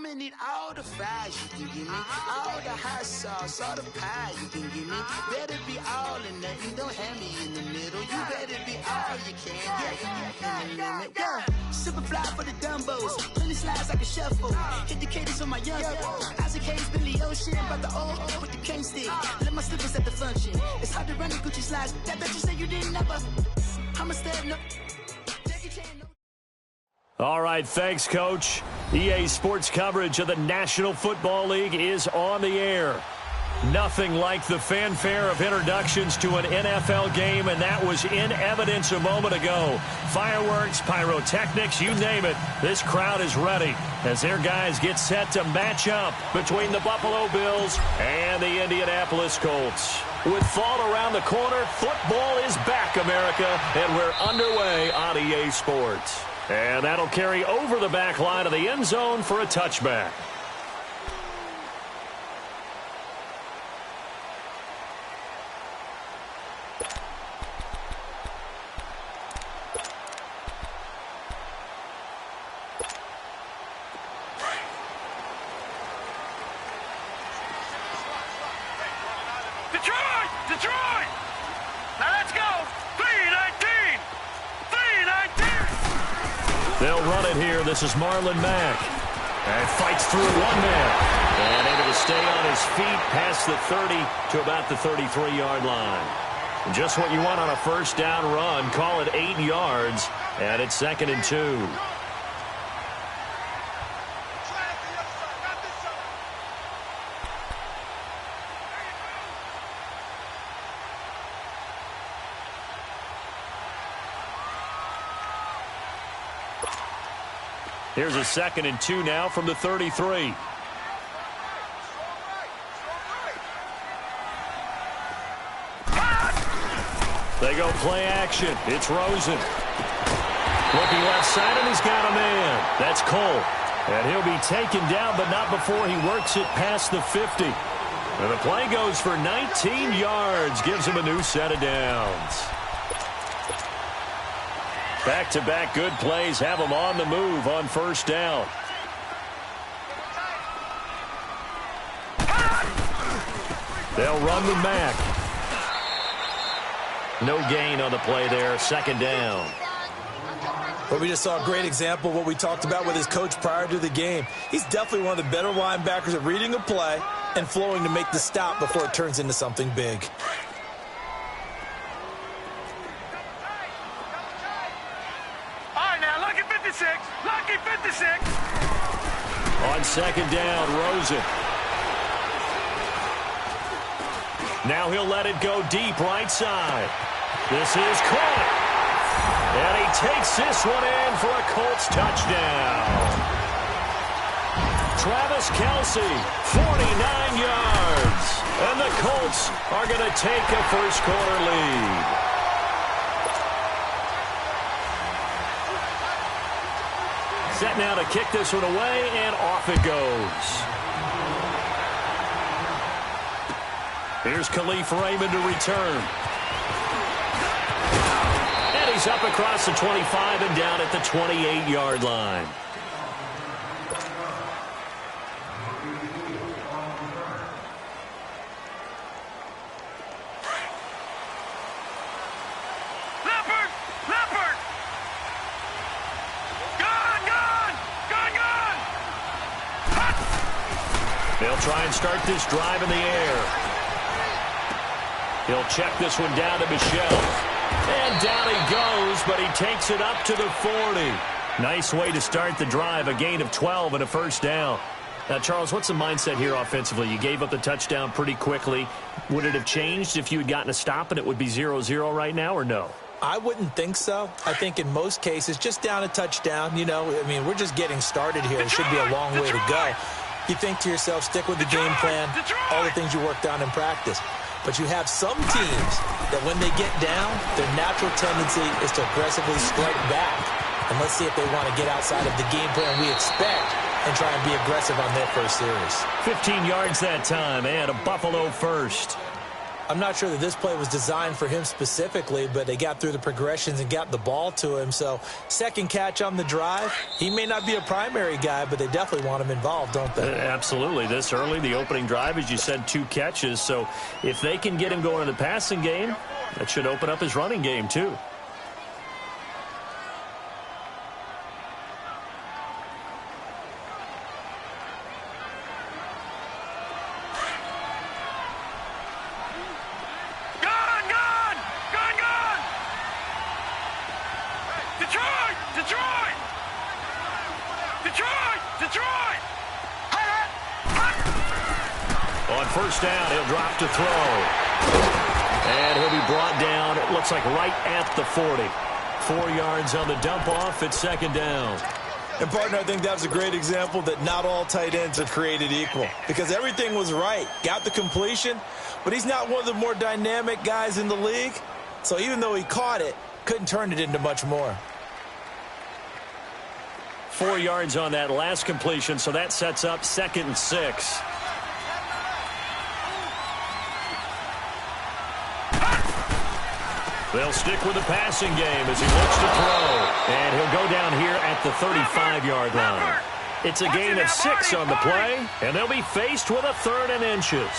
I'ma need all the fries you can give me, all the hot sauce, all the pie you can give me. Better be all or nothing, don't have me in the middle. You better be all you can, yeah. Super fly for the Dumbos, plenty slides like a shuffle. Hit the cadence on my young Isaac Hayes, Billy Ocean, about the old with the cane stick. Let my slippers at the function. It's hard to run the Gucci slides. That bet you say you didn't never. I'm a step no. All right, thanks, Coach. EA Sports coverage of the National Football League is on the air. Nothing like the fanfare of introductions to an NFL game, and that was in evidence a moment ago. Fireworks, pyrotechnics, you name it. This crowd is ready as their guys get set to match up between the Buffalo Bills and the Indianapolis Colts. With fall around the corner, football is back, America, and we're underway on EA Sports. And that'll carry over the back line of the end zone for a touchback. Detroit! Now let's go! 3-19! 3-19! They'll run it here. This is Marlon Mack. And fights through one man. And able to stay on his feet past the 30 to about the 33-yard line. And just what you want on a first down run. Call it 8 yards. And it's 2nd and 2. Here's a 2nd and 2 now from the 33. They go play action. It's Rosen. Looking left side, and he's got a man. That's Cole. And he'll be taken down, but not before he works it past the 50. And the play goes for 19 yards. Gives him a new set of downs. Back-to-back good plays have them on the move on first down. They'll run with Mack. No gain on the play there. 2nd down. But we just saw a great example of what we talked about with his coach prior to the game. He's definitely one of the better linebackers at reading a play and flowing to make the stop before it turns into something big. Lucky 56. On 2nd down, Rosen. Now he'll let it go deep right side. This is caught. And he takes this one in for a Colts touchdown. Travis Kelce, 49 yards. And the Colts are going to take a first-quarter lead. Set now to kick this one away, and off it goes. Here's Khalif Raymond to return. And he's up across the 25 and down at the 28-yard line. They'll try and start this drive in the air. He'll check this one down to Michel. And down he goes, but he takes it up to the 40. Nice way to start the drive, a gain of 12 and a first down. Now, Charles, what's the mindset here offensively? You gave up the touchdown pretty quickly. Would it have changed if you had gotten a stop and it would be 0-0 right now, or no? I wouldn't think so. I think in most cases, just down a touchdown, you know, I mean, we're just getting started here. It should be a long way to go. You think to yourself, stick with the game plan, all the things you worked on in practice. But you have some teams that when they get down, their natural tendency is to aggressively strike back. And let's see if they want to get outside of the game plan we expect and try and be aggressive on their first series. 15 yards that time, and a Buffalo first. I'm not sure that this play was designed for him specifically, but they got through the progressions and got the ball to him. So second catch on the drive. He may not be a primary guy, but they definitely want him involved, don't they? Absolutely. This early, the opening drive, as you said, 2 catches. So if they can get him going in the passing game, that should open up his running game too. On first down, he'll drop to throw. And he'll be brought down, it looks like right at the 40. 4 yards on the dump off at second down. And, partner, I think that was a great example that not all tight ends are created equal. Because everything was right. Got the completion, but he's not one of the more dynamic guys in the league. So even though he caught it, couldn't turn it into much more. 4 yards on that last completion, so that sets up 2nd and 6. They'll stick with the passing game as he looks to throw. And he'll go down here at the 35-yard line. It's a gain of 6 on the play, and they'll be faced with a 3rd and inches.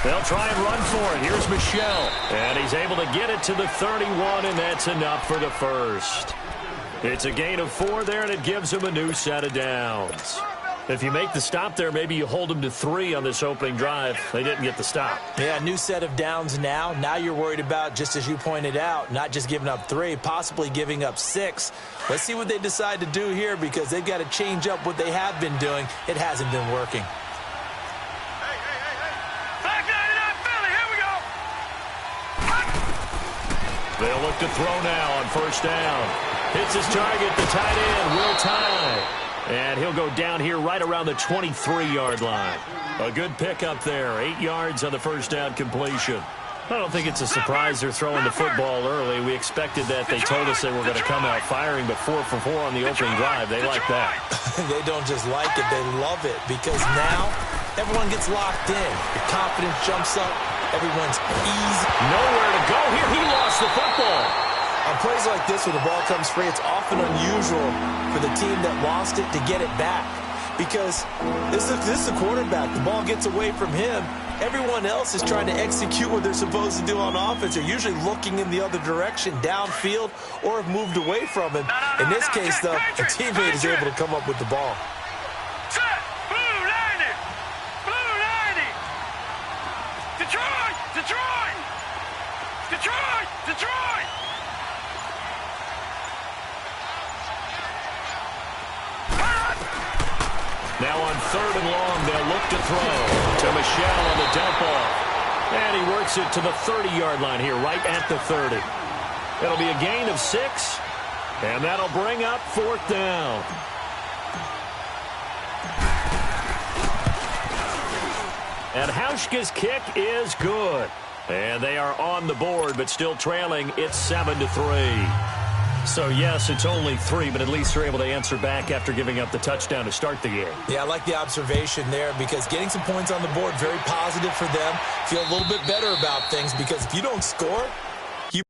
They'll try and run for it. Here's Michelle. And he's able to get it to the 31, and that's enough for the first. It's a gain of 4 there, and it gives him a new set of downs. If you make the stop there, maybe you hold them to 3 on this opening drive. They didn't get the stop. Yeah, new set of downs now. Now you're worried about, just as you pointed out, not just giving up 3, possibly giving up 6. Let's see what they decide to do here because they've got to change up what they have been doing. It hasn't been working. They'll look to throw now on first down. Hits his target, the tight end, Will Tye. And he'll go down here right around the 23-yard line. A good pickup there, 8 yards on the first down completion. I don't think it's a surprise they're throwing the football early. We expected that. They told us they were going to come out firing, but 4 for 4 on the opening drive. They like that. They don't just like it, they love it because now everyone gets locked in. The confidence jumps up. Everyone's easy. Nowhere to go here. He lost the football. On plays like this where the ball comes free, it's often unusual for the team that lost it to get it back because this is the quarterback. The ball gets away from him. Everyone else is trying to execute what they're supposed to do on offense. They're usually looking in the other direction, downfield, or have moved away from him. In this case, though, a teammate is able to come up with the ball. Detroit! Now on 3rd and long, they'll look to throw to Michelle on the dump off. And he works it to the 30-yard line here, right at the 30. It'll be a gain of 6, and that'll bring up 4th down. And Hauschka's kick is good. And they are on the board, but still trailing. It's 7-3. So, yes, it's only 3, but at least they're able to answer back after giving up the touchdown to start the game. Yeah, I like the observation there because getting some points on the board, very positive for them. Feel a little bit better about things because if you don't score, you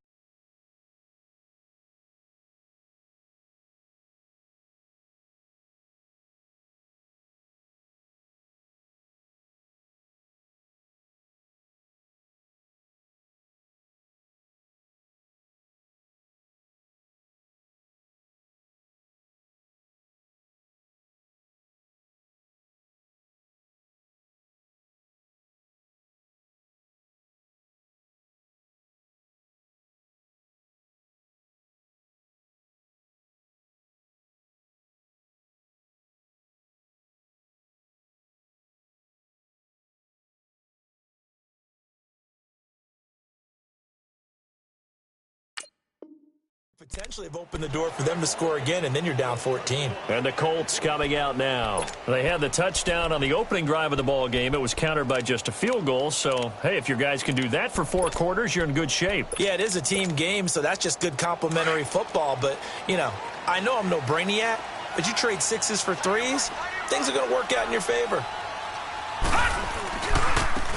potentially have opened the door for them to score again, and then you're down 14. And the Colts coming out now. They had the touchdown on the opening drive of the ball game. It was countered by just a field goal. So, hey, if your guys can do that for 4 quarters, you're in good shape. Yeah, it is a team game, so that's just good complimentary football. But, you know, I know I'm no brainiac, but you trade 6s for 3s, things are going to work out in your favor.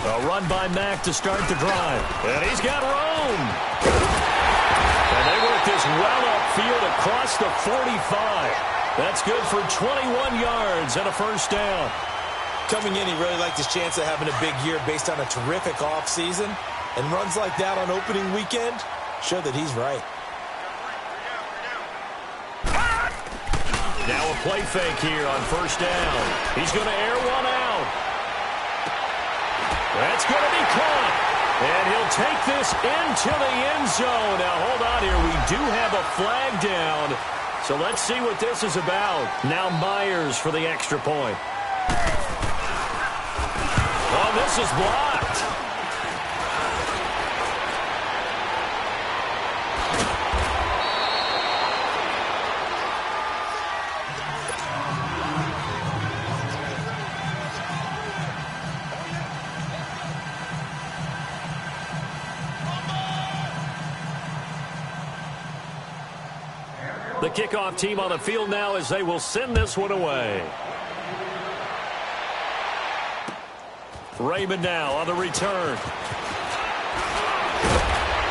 A run by Mack to start the drive. And he's got room. And they work this well upfield across the 45. That's good for 21 yards and a first down. Coming in, he really liked his chance of having a big year based on a terrific offseason. And runs like that on opening weekend show that he's right. Now a play fake here on first down. He's going to air one out. That's going to be caught. And he'll take this into the end zone. Now, hold on here. We do have a flag down. So let's see what this is about. Now Myers for the extra point. Oh, this is blocked. The kickoff team on the field now as they will send this one away. Raymond now on the return.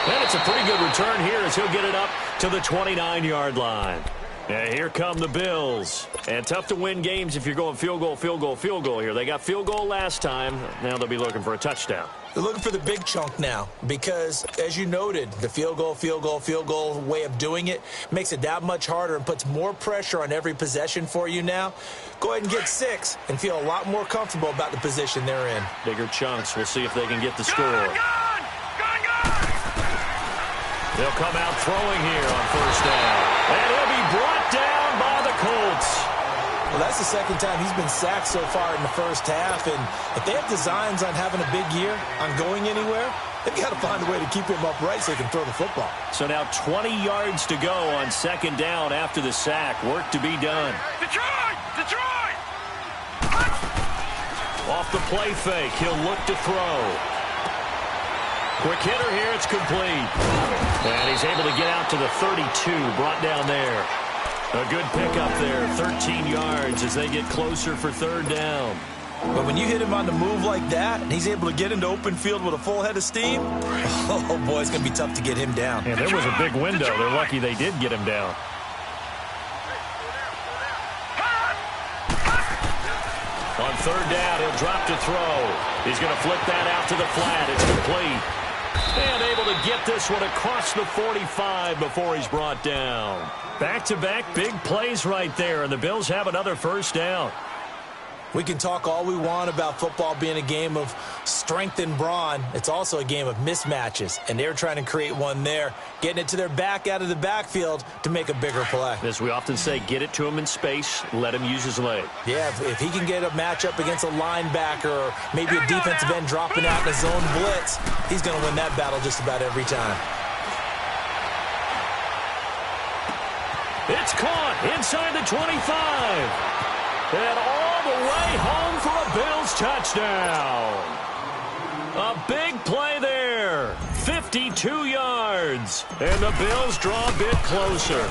And it's a pretty good return here as he'll get it up to the 29-yard line. And here come the Bills. And tough to win games if you're going field goal, field goal, field goal here. They got field goal last time. Now they'll be looking for a touchdown. They're looking for the big chunk now because, as you noted, the field goal way of doing it makes it that much harder and puts more pressure on every possession for you now. Go ahead and get 6 and feel a lot more comfortable about the position they're in. Bigger chunks. We'll see if they can get the score. Gone! They'll come out throwing here on first down. And he'll be brought down by the Colts. Well, that's the second time he's been sacked so far in the first half. And if they have designs on having a big year, on going anywhere, they've got to find a way to keep him upright so he can throw the football. So now 20 yards to go on second down after the sack. Work to be done. Detroit! Off the play fake, he'll look to throw. Quick hitter here, it's complete. And he's able to get out to the 32, brought down there. A good pickup there, 13 yards as they get closer for third down. But when you hit him on the move like that, and he's able to get into open field with a full head of steam, oh, boy, it's going to be tough to get him down. And there was a big window. They're lucky they did get him down. On third down, he'll drop to throw. He's going to flip that out to the flat. It's complete. And able to get this one across the 45 before he's brought down. Back-to-back big plays right there, and the Bills have another first down. We can talk all we want about football being a game of strength and brawn. It's also a game of mismatches, and they're trying to create one there, getting it to their back out of the backfield to make a bigger play. As we often say, get it to him in space, let him use his leg. Yeah, if he can get a matchup against a linebacker or maybe a defensive end dropping out in a zone blitz, he's going to win that battle just about every time. It's caught inside the 25. And all the way home for a Bills touchdown. A big play there. 52 yards. And the Bills draw a bit closer.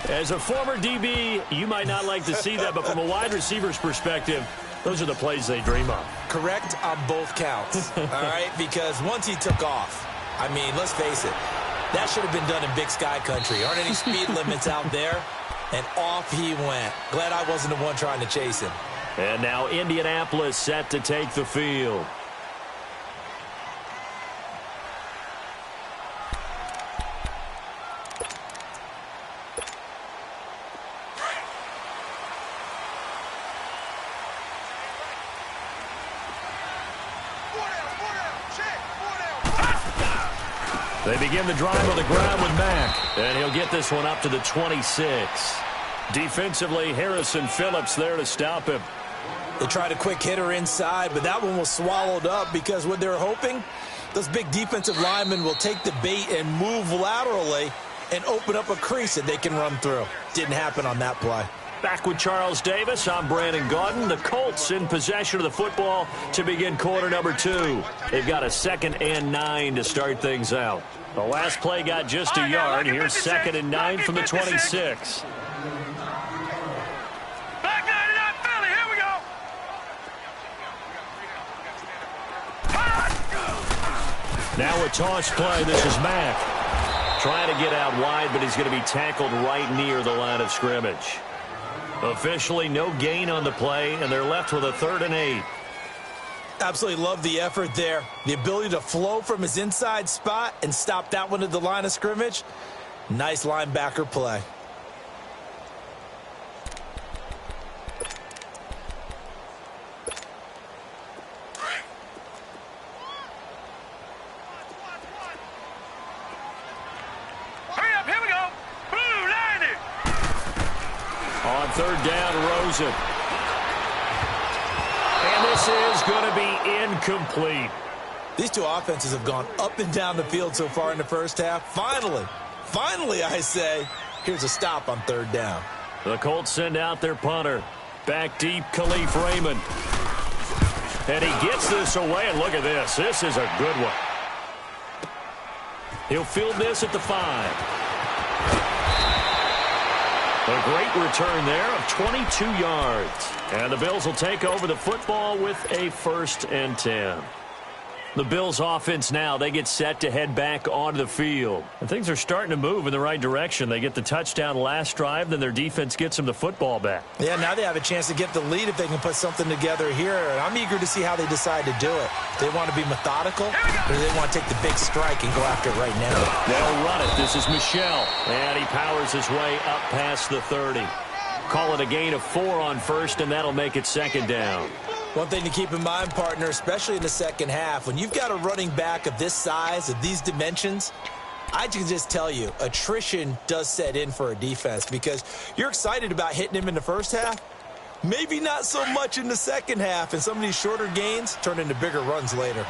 As a former DB, you might not like to see that, but from a wide receiver's perspective, those are the plays they dream of. Correct on both counts, all right? Because once he took off, I mean, let's face it, that should have been done in Big Sky Country. Aren't any speed limits out there? And off he went. Glad I wasn't the one trying to chase him. And now Indianapolis set to take the field. They begin the drive on the ground with Mack. And he'll get this one up to the 26. Defensively, Harrison Phillips there to stop him. They tried a quick hitter inside, but that one was swallowed up because what they're hoping, those big defensive linemen will take the bait and move laterally and open up a crease that they can run through. Didn't happen on that play. Back with Charles Davis, I'm Brandon Gaudin. The Colts in possession of the football to begin quarter number 2. They've got a 2nd and 9 to start things out. The last play got just a yard. Here's 2nd and 9 from the 26. Back 99, Philly, here we go. Now a toss play. This is Mack. Trying to get out wide, but he's going to be tackled right near the line of scrimmage. Officially no gain on the play, and they're left with a 3rd and 8. Absolutely love the effort there. The ability to flow from his inside spot and stop that one at the line of scrimmage. Nice linebacker play. On 3rd down, Rosen. And this is going to be incomplete. These two offenses have gone up and down the field so far in the first half. Finally, I say, here's a stop on 3rd down. The Colts send out their punter. Back deep, Khalif Raymond. And he gets this away, and look at this. This is a good one. He'll field this at the 5. A great return there of 22 yards. And the Bills will take over the football with a 1st and 10. The Bills offense now, they get set to head back onto the field. And things are starting to move in the right direction. They get the touchdown last drive, then their defense gets them the football back. Yeah, now they have a chance to get the lead if they can put something together here. And I'm eager to see how they decide to do it. Do they want to be methodical, or do they want to take the big strike and go after it right now? They'll run it. This is Michel. And he powers his way up past the 30. Call it a gain of 4 on 1st, and that'll make it 2nd down. One thing to keep in mind, partner, especially in the second half, when you've got a running back of this size, of these dimensions, I can just tell you, attrition does set in for a defense because you're excited about hitting him in the first half. Maybe not so much in the second half, and some of these shorter gains turn into bigger runs later.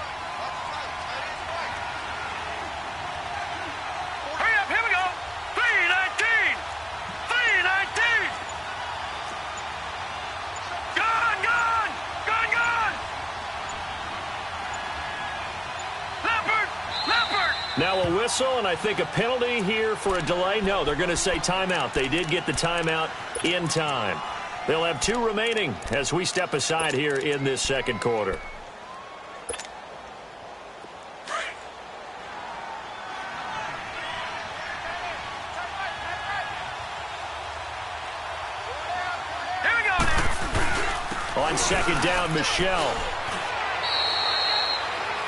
Now a whistle, and I think a penalty here for a delay. No, they're going to say timeout. They did get the timeout in time. They'll have 2 remaining as we step aside here in this second quarter. Here we go now. On 2nd down, Michel.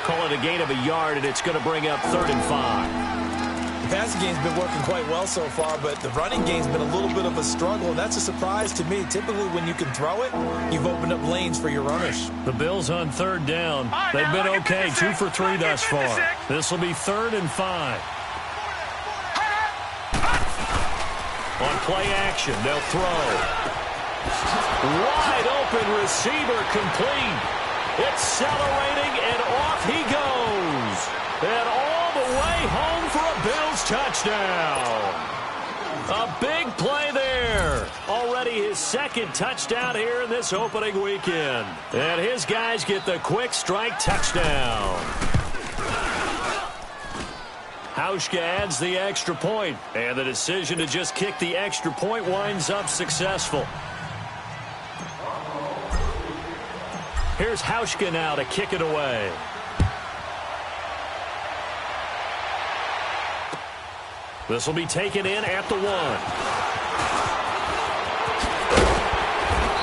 Call it a gain of a yard, and it's going to bring up 3rd and 5. The passing game's been working quite well so far, but the running game's been a little bit of a struggle, and that's a surprise to me. Typically, when you can throw it, you've opened up lanes for your runners. The Bills on 3rd down. They've been okay, 2 for 3 thus far. This will be 3rd and 5. On play action, they'll throw. Wide open receiver complete. Accelerating, and off he goes. And all the way home for a Bills touchdown. A big play there. Already his 2nd touchdown here in this opening weekend. And his guys get the quick strike touchdown. Hauschka adds the extra point, and the decision to just kick the extra point winds up successful. Here's Hauschka now to kick it away. This will be taken in at the 1.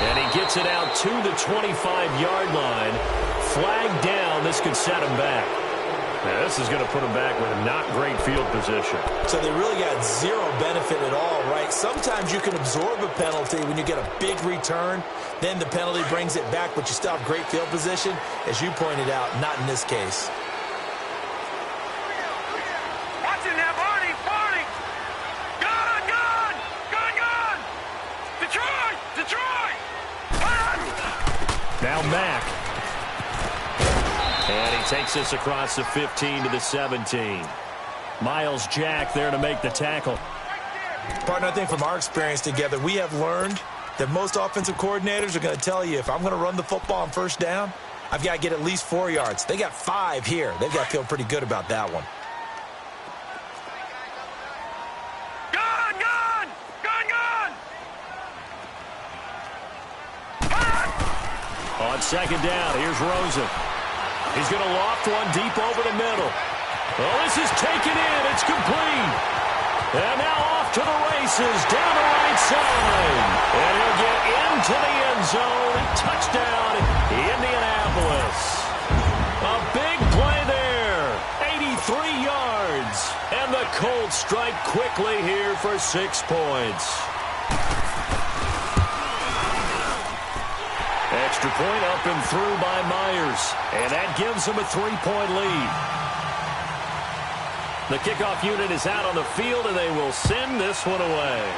And he gets it out to the 25-yard line. Flag down. This could set him back. Now, this is going to put him back with not great field position. So they really got 0 benefit at all, right? Sometimes you can absorb a penalty when you get a big return. Then the penalty brings it back, but you still have great field position. As you pointed out, not in this case. Watch it now, Barney! Gun! Detroit! Now Mack. And he takes this across the 15 to the 17. Miles Jack there to make the tackle. Partner, I think from our experience together, we have learned that most offensive coordinators are going to tell you, if I'm going to run the football on 1st down, I've got to get at least 4 yards. They got 5 here. They've got to feel pretty good about that one. On 2nd down, here's Rosen. He's going to loft one deep over the middle. Well, this is taken in. It's complete. And now off to the races down the right side. And he'll get into the end zone. Touchdown, Indianapolis. A big play there. 83 yards. And the Colts strike quickly here for 6 points. Extra point up and through by Myers. And that gives them a 3-point lead. The kickoff unit is out on the field, and they will send this one away.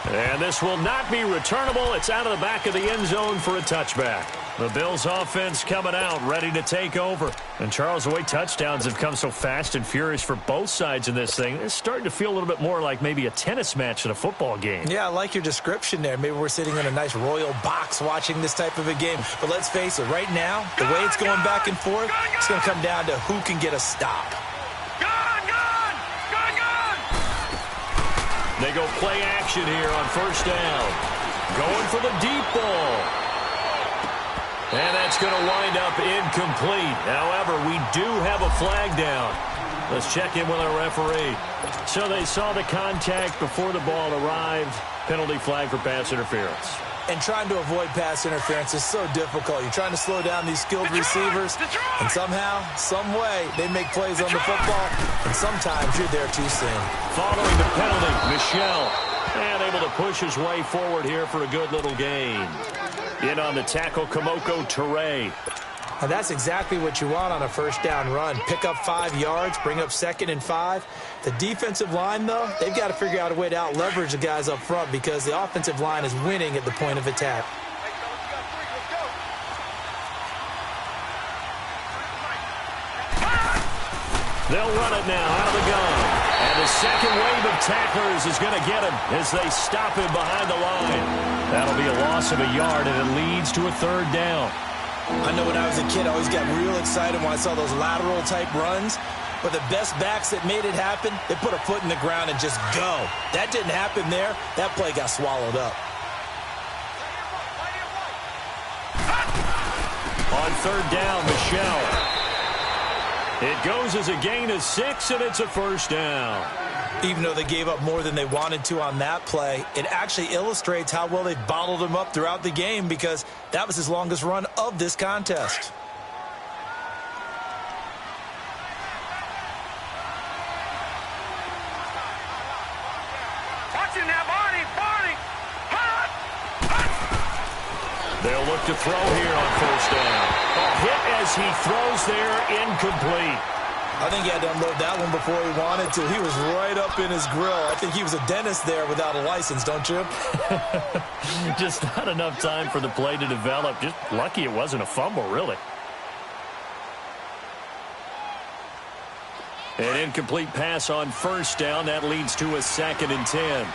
And this will not be returnable. It's out of the back of the end zone for a touchback. The Bills offense coming out, ready to take over. And Charles, the way touchdowns have come so fast and furious for both sides in this thing, it's starting to feel a little bit more like maybe a tennis match than a football game. Yeah, I like your description there. Maybe we're sitting in a nice royal box watching this type of a game. But let's face it, right now, the way it's going back and forth, it's going to come down to who can get a stop. They go play action here on first down. Going for the deep ball. And that's going to wind up incomplete. However, we do have a flag down. Let's check in with our referee. So they saw the contact before the ball arrived. Penalty flag for pass interference. And trying to avoid pass interference is so difficult. You're trying to slow down these skilled receivers, and somehow, some way, they make plays on the football, and sometimes you're there too soon. Following the penalty, Michel, and able to push his way forward here for a good little gain. In on the tackle, Kamoko Toure. And that's exactly what you want on a first down run. Pick up 5 yards, bring up 2nd and 5. The defensive line, though, they've got to figure out a way to out-leverage the guys up front because the offensive line is winning at the point of attack. They'll run it now out of the gun. And the second wave of tacklers is going to get him as they stop him behind the line. That'll be a loss of a yard, and it leads to a 3rd down. I know when I was a kid, I always got real excited when I saw those lateral-type runs. But the best backs that made it happen, they put a foot in the ground and just go. That didn't happen there. That play got swallowed up. On 3rd down, Michel. It goes as a gain of 6, and it's a 1st down. Even though they gave up more than they wanted to on that play, it actually illustrates how well they bottled him up throughout the game because that was his longest run of this contest. Watch him now, Barney! They'll look to throw here on 1st down. A hit as he throws there, incomplete. I think he had to unload that one before he wanted to. He was right up in his grill. I think he was a dentist there without a license, don't you? Just not enough time for the play to develop. Just lucky it wasn't a fumble, really. An incomplete pass on 1st down. That leads to a 2nd and 10.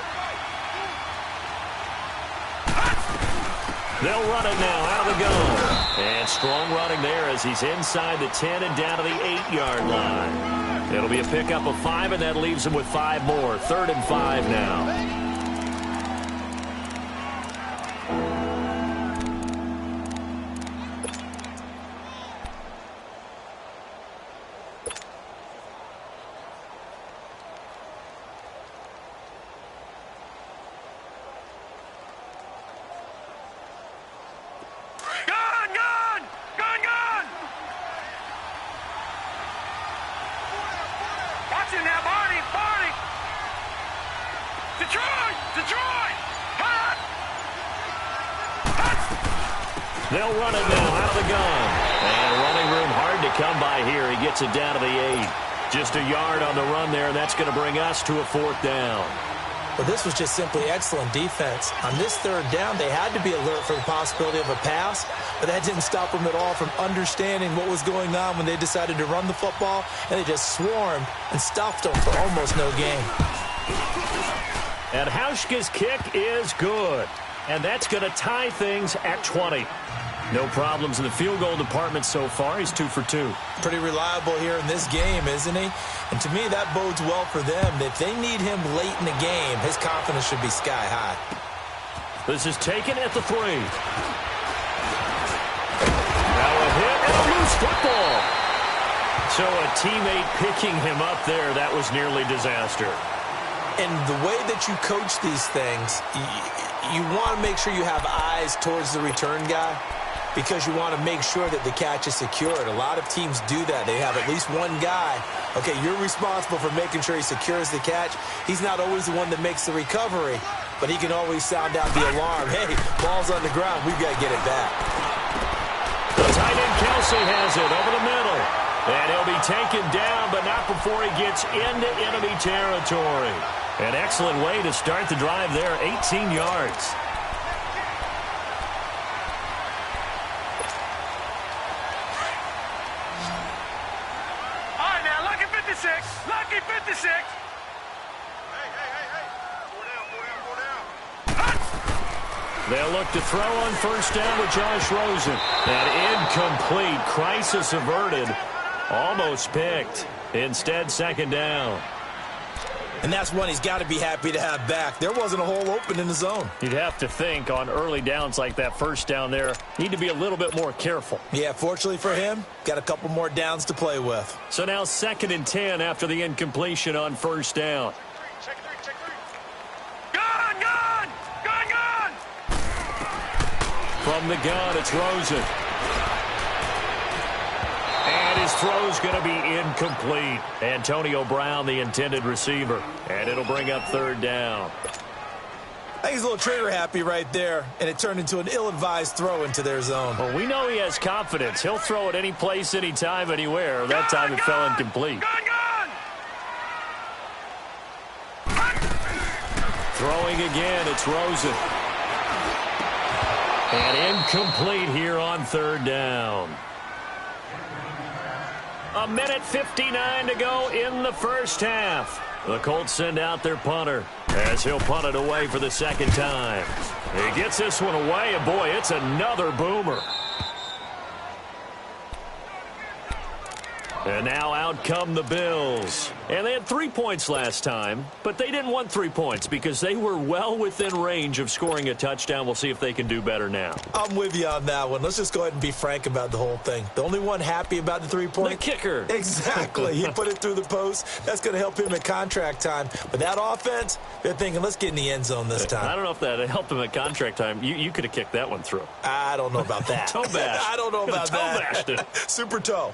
They'll run it now out of the gun. And strong running there as he's inside the 10 and down to the 8-yard line. It'll be a pickup of 5, and that leaves him with 5 more. 3rd and 5 now. They'll run it now out of the gun. And running room hard to come by here. He gets it down to the 8. Just a yard on the run there, and that's going to bring us to a 4th down. Well, this was just simply excellent defense. On this 3rd down, they had to be alert for the possibility of a pass, but that didn't stop them at all from understanding what was going on when they decided to run the football, and they just swarmed and stopped them for almost no gain. And Hauschka's kick is good, and that's going to tie things at 20. No problems in the field goal department so far. He's 2 for 2. Pretty reliable here in this game, isn't he? And to me, that bodes well for them. If they need him late in the game, his confidence should be sky high. This is taken at the 3. Now a hit and a loose football. So a teammate picking him up there, that was nearly disaster. And the way that you coach these things, you want to make sure you have eyes towards the return guy because you want to make sure that the catch is secured. A lot of teams do that. They have at least one guy. Okay, you're responsible for making sure he secures the catch. He's not always the one that makes the recovery, but he can always sound out the alarm. Hey, ball's on the ground. We've got to get it back. The tight end Kelsey has it over the middle. And he'll be taken down, but not before he gets into enemy territory. An excellent way to start the drive there, 18 yards. All right, now, lucky 56. Lucky 56. Hey. Four down. They'll look to throw on first down with Josh Rosen. And incomplete. Crisis averted. Almost picked. Instead, second down. And that's one he's got to be happy to have back. There wasn't a hole open in the zone. You'd have to think on early downs like that first down there, need to be a little bit more careful. Yeah, fortunately for him, got a couple more downs to play with. So now 2nd and 10 after the incompletion on first down. Check three. Gun! From the gun, it's Rosen. And his throw's going to be incomplete. Antonio Brown, the intended receiver. And it'll bring up 3rd down. I think he's a little trigger happy right there, and it turned into an ill-advised throw into their zone. Well, we know he has confidence. He'll throw it any place, anytime, anywhere. That time it fell incomplete. Gun! Throwing again, it's Rosen. And incomplete here on 3rd down. 1:59 to go in the first half. The Colts send out their punter as he'll punt it away for the 2nd time. He gets this one away, and boy, it's another boomer. And now out come the Bills. And they had 3 points last time, but they didn't want 3 points because they were well within range of scoring a touchdown. We'll see if they can do better now. I'm with you on that one. Let's just go ahead and be frank about the whole thing. The only one happy about the 3-point? The kicker. Exactly. He put it through the post. That's going to help him at contract time. But that offense, they're thinking, let's get in the end zone this time. I don't know if that helped him at contract time. You could have kicked that one through. I don't know about that. Toe bash. I don't know about that. Toe bashed it. Super toe.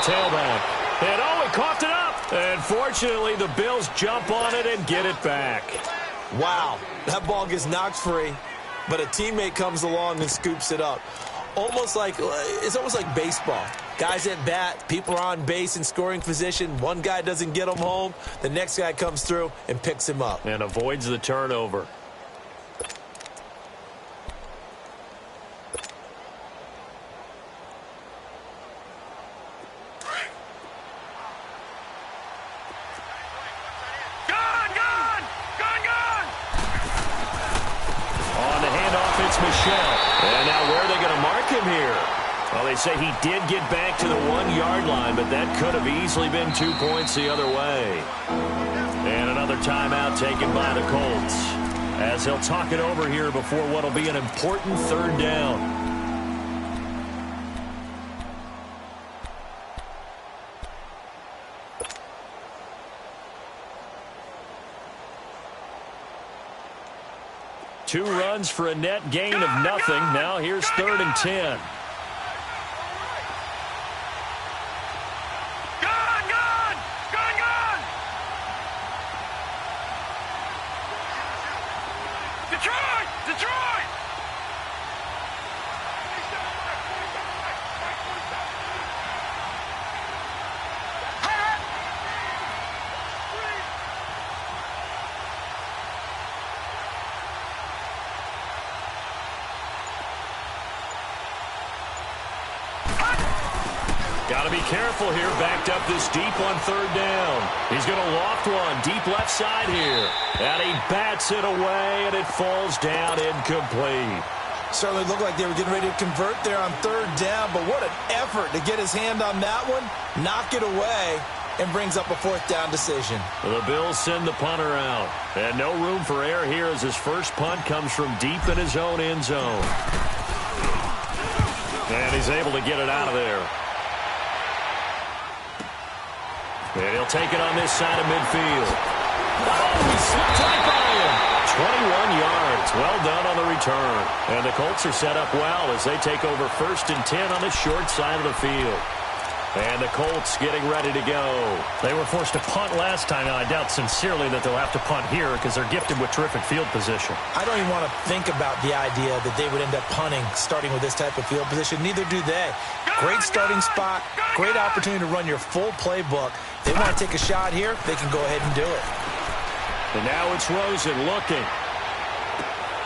Tailback. And he coughed it up. And fortunately, the Bills jump on it and get it back. Wow. That ball gets knocked free, but a teammate comes along and scoops it up. It's almost like baseball. Guys at bat, people are on base in scoring position. One guy doesn't get him home. The next guy comes through and picks him up. And avoids the turnover. And now where are they going to mark him here? Well, they say he did get back to the 1-yard line, but that could have easily been 2 points the other way. And another timeout taken by the Colts as they'll talk it over here before what will be an important 3rd down. Two runs for a net gain of nothing. Now here's 3rd and 10. Detroit! Got to be careful here, backed up this deep on 3rd down. He's going to loft one, deep left side here. And he bats it away, and it falls down incomplete. Certainly looked like they were getting ready to convert there on 3rd down, but what an effort to get his hand on that one, knock it away, and brings up a 4th down decision. The Bills send the punter out. And no room for error here as his first punt comes from deep in his own end zone. And he's able to get it out of there. And he'll take it on this side of midfield. Oh, he slipped right by him. 21 yards. Well done on the return. And the Colts are set up well as they take over 1st and 10 on the short side of the field. And the Colts getting ready to go. They were forced to punt last time. Now, I doubt sincerely that they'll have to punt here because they're gifted with terrific field position. I don't even want to think about the idea that they would end up punting starting with this type of field position. Neither do they. Great starting spot. Great opportunity to run your full playbook. They want to take a shot here, they can go ahead and do it. And now it's Rosen looking.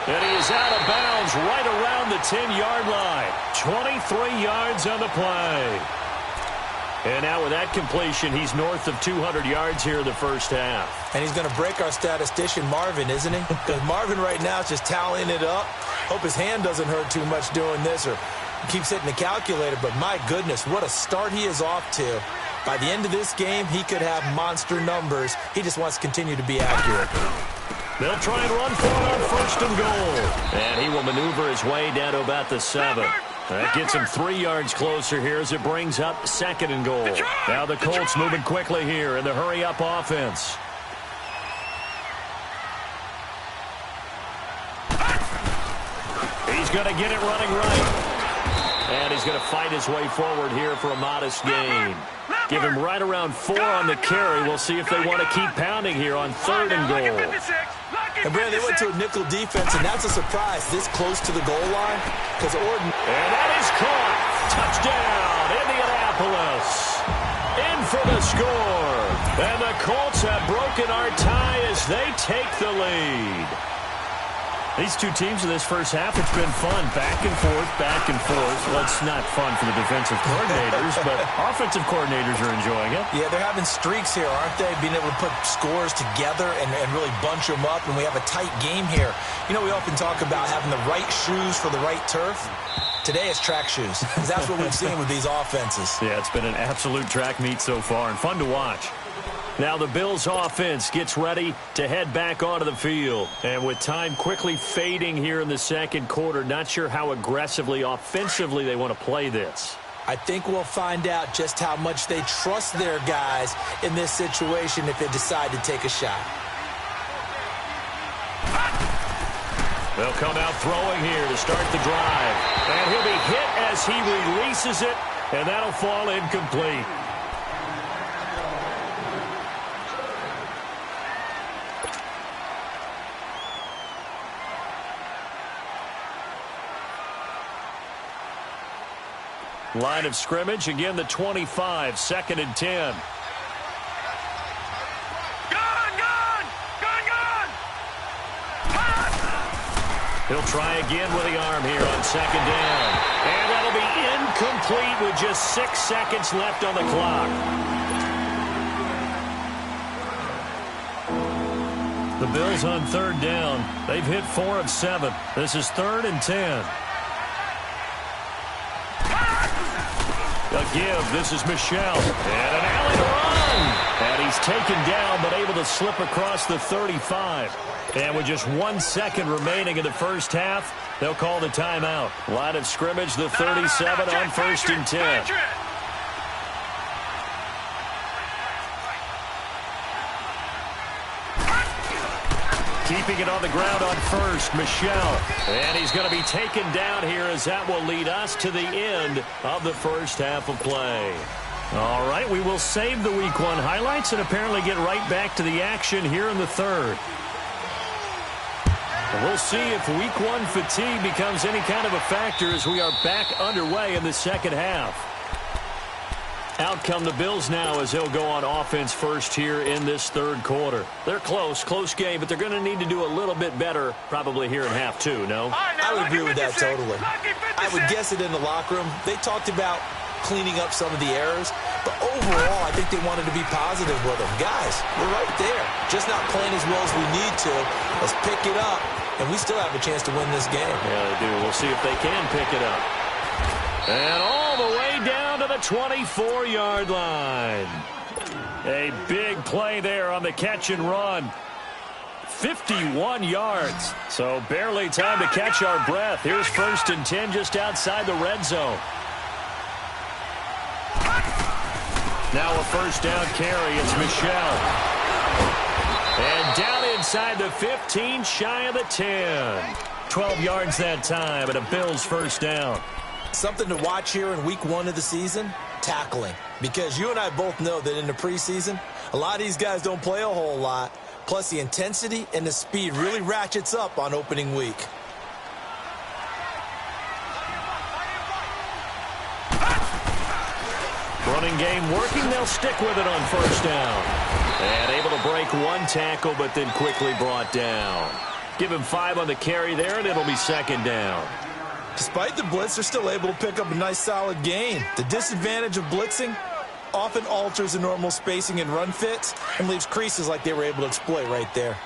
And he is out of bounds right around the 10-yard line. 23 yards on the play. And now with that completion, he's north of 200 yards here in the first half. And he's going to break our statistician, Marvin, isn't he? Because Marvin right now is just tallying it up. Hope his hand doesn't hurt too much doing this or keeps hitting the calculator. But my goodness, what a start he is off to. By the end of this game, he could have monster numbers. He just wants to continue to be accurate. They'll try and run for it on 1st and goal. And he will maneuver his way down to about the 7. That gets him 3 yards closer here as it brings up 2nd and goal. Now the Colts moving quickly here in the hurry-up offense. He's going to get it running right. And he's going to fight his way forward here for a modest gain. Give him right around 4 on the carry. We'll see if they want to keep pounding here on 3rd and goal. And, Brandon, they went to a nickel defense, and that's a surprise this close to the goal line. Because Orton... And that is caught. Touchdown, Indianapolis. In for the score. And the Colts have broken our tie as they take the lead. These two teams in this first half, it's been fun. Back and forth, back and forth. Well, it's not fun for the defensive coordinators, but offensive coordinators are enjoying it. Yeah, they're having streaks here, aren't they? Being able to put scores together and really bunch them up, and we have a tight game here. You know, we often talk about having the right shoes for the right turf. Today it's track shoes, because that's what we've seen with these offenses. Yeah, it's been an absolute track meet so far, and fun to watch. Now the Bills offense gets ready to head back onto the field. And with time quickly fading here in the 2nd quarter, not sure how aggressively, offensively they want to play this. I think we'll find out just how much they trust their guys in this situation if they decide to take a shot. They'll come out throwing here to start the drive. And he'll be hit as he releases it, and that'll fall incomplete. Line of scrimmage, again the 25, 2nd and 10. He'll try again with the arm here on 2nd down. And that'll be incomplete with just 6 seconds left on the clock. The Bills on 3rd down. They've hit 4 of 7. This is 3rd and 10. A give. This is Michelle. And an alley run. And he's taken down but able to slip across the 35. And with just 1 second remaining in the first half, they'll call the timeout. Line of scrimmage, the 37 on 1st and 10. Keeping it on the ground on 1st, Michelle. And he's going to be taken down here as that will lead us to the end of the first half of play. All right, we will save the Week 1 highlights and apparently get right back to the action here in the 3rd. And we'll see if Week 1 fatigue becomes any kind of a factor as we are back underway in the 2nd half. Out come the Bills now as they'll go on offense first here in this 3rd quarter. They're close game, but they're going to need to do a little bit better probably here in half 2, no? I would agree with that totally. I would guess it in the locker room. They talked about cleaning up some of the errors, but overall I think they wanted to be positive with them. Guys, we're right there. Just not playing as well as we need to. Let's pick it up, and we still have a chance to win this game. Yeah, they do. We'll see if they can pick it up. And all the way down to the 24-yard line. A big play there on the catch and run. 51 yards. So barely time to catch our breath. Here's 1st and 10 just outside the red zone. Now a 1st down carry. It's Michelle. And down inside the 15, shy of the 10. 12 yards that time, and a Bills 1st down. Something to watch here in week 1 of the season, tackling. Because you and I both know that in the preseason, a lot of these guys don't play a whole lot. Plus, the intensity and the speed really ratchets up on opening week. Running game working. They'll stick with it on 1st down. And able to break 1 tackle, but then quickly brought down. Give him 5 on the carry there, and it'll be 2nd down. Despite the blitz, they're still able to pick up a nice, solid gain. The disadvantage of blitzing often alters the normal spacing and run fits and leaves creases like they were able to exploit right there.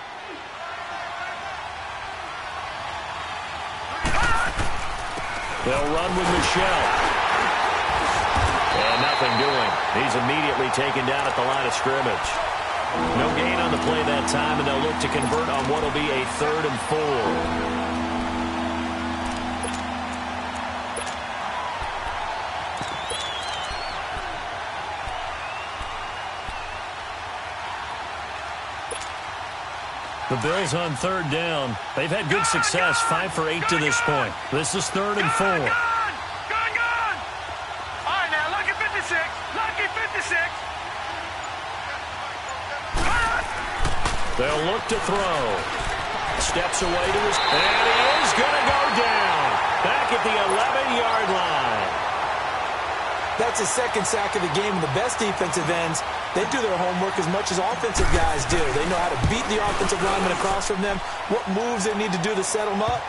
They'll run with Michelle. And nothing doing. He's immediately taken down at the line of scrimmage. No gain on the play that time, and they'll look to convert on what will be a 3rd and 4. The Bills on 3rd down. They've had good success, 5 for 8 to this point. This is 3rd and 4. Gone! All right, now, lucky 56. Lucky 56. They'll look to throw. Steps away to his... And he is going to go down. Back at the 11-yard line. That's his 2nd sack of the game, and the best defensive ends, they do their homework as much as offensive guys do. They know how to beat the offensive lineman across from them, what moves they need to do to set them up.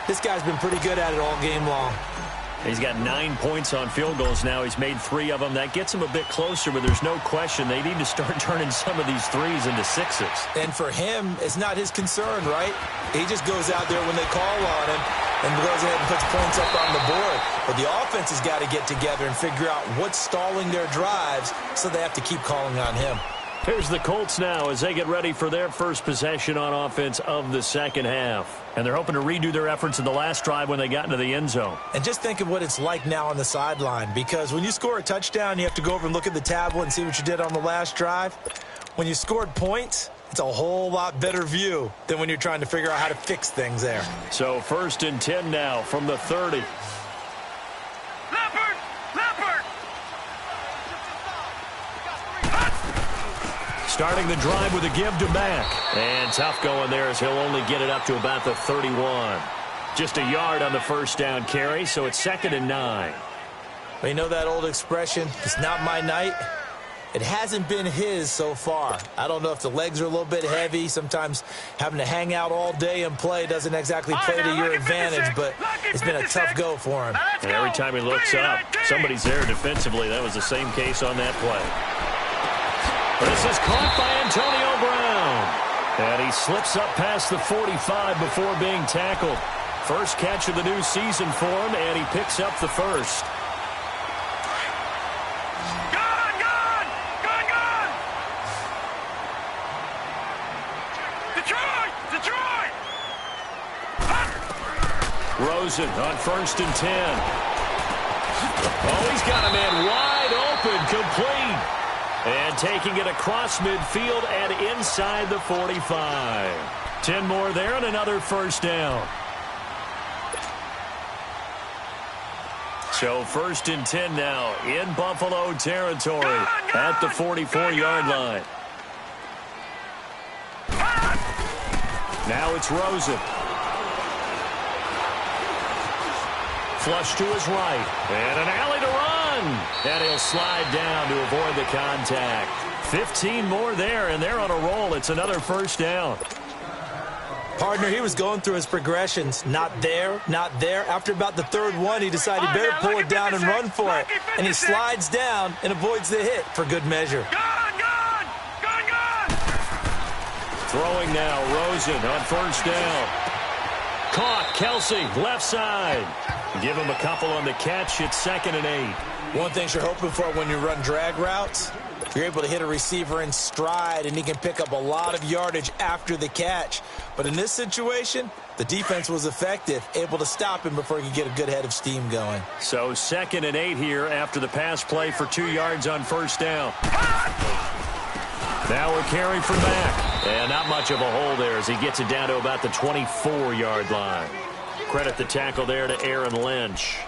This guy's been pretty good at it all game long. He's got 9 points on field goals now. He's made 3 of them. That gets him a bit closer, but there's no question they need to start turning some of these 3s into 6s. And for him, it's not his concern, right? He just goes out there when they call on him and goes ahead and puts points up on the board. But the offense has got to get together and figure out what's stalling their drives, so they have to keep calling on him. Here's the Colts now as they get ready for their first possession on offense of the 2nd half. And they're hoping to redo their efforts in the last drive when they got into the end zone. And just think of what it's like now on the sideline, because when you score a touchdown, you have to go over and look at the tablet and see what you did on the last drive. When you scored points, it's a whole lot better view than when you're trying to figure out how to fix things there. So 1st and 10 now from the 30. Starting the drive with a give to Mack. And tough going there as he'll only get it up to about the 31. Just a yard on the 1st down carry, so it's 2nd and 9. Well, you know that old expression, it's not my night? It hasn't been his so far. I don't know if the legs are a little bit heavy. Sometimes having to hang out all day and play doesn't exactly play to your advantage, but it's been a tough go for him. And every time he looks up, somebody's there defensively. That was the same case on that play. This is caught by Antonio Brown. And he slips up past the 45 before being tackled. First catch of the new season for him, and he picks up the 1st. Rosen on 1st and 10. Oh, he's got a man wide open, complete. And taking it across midfield and inside the 45. 10 more there and another 1st down. So 1st and 10 now in Buffalo territory at the 44-yard line. Now it's Rosen. Flush to his right. And an alley to run. And he'll slide down to avoid the contact. 15 more there, and they're on a roll. It's another 1st down. Partner, he was going through his progressions. Not there, not there. After about the 3rd one, he decided he better pull it down and run for it. And he slides down and avoids the hit for good measure. Gone! Throwing now, Rosen on 1st down. Caught, Kelsey, left side. Give him a couple on the catch. It's 2nd and 8. One thing you're hoping for when you run drag routes, You're able to hit a receiver in stride, and he can pick up a lot of yardage after the catch. But in this situation, the defense was effective, able to stop him before he could get a good head of steam going. So 2nd and 8 here after the pass play for 2 yards on first down. Now we're carrying from back. And not much of a hole there as he gets it down to about the 24-yard line. Credit the tackle there to Aaron Lynch.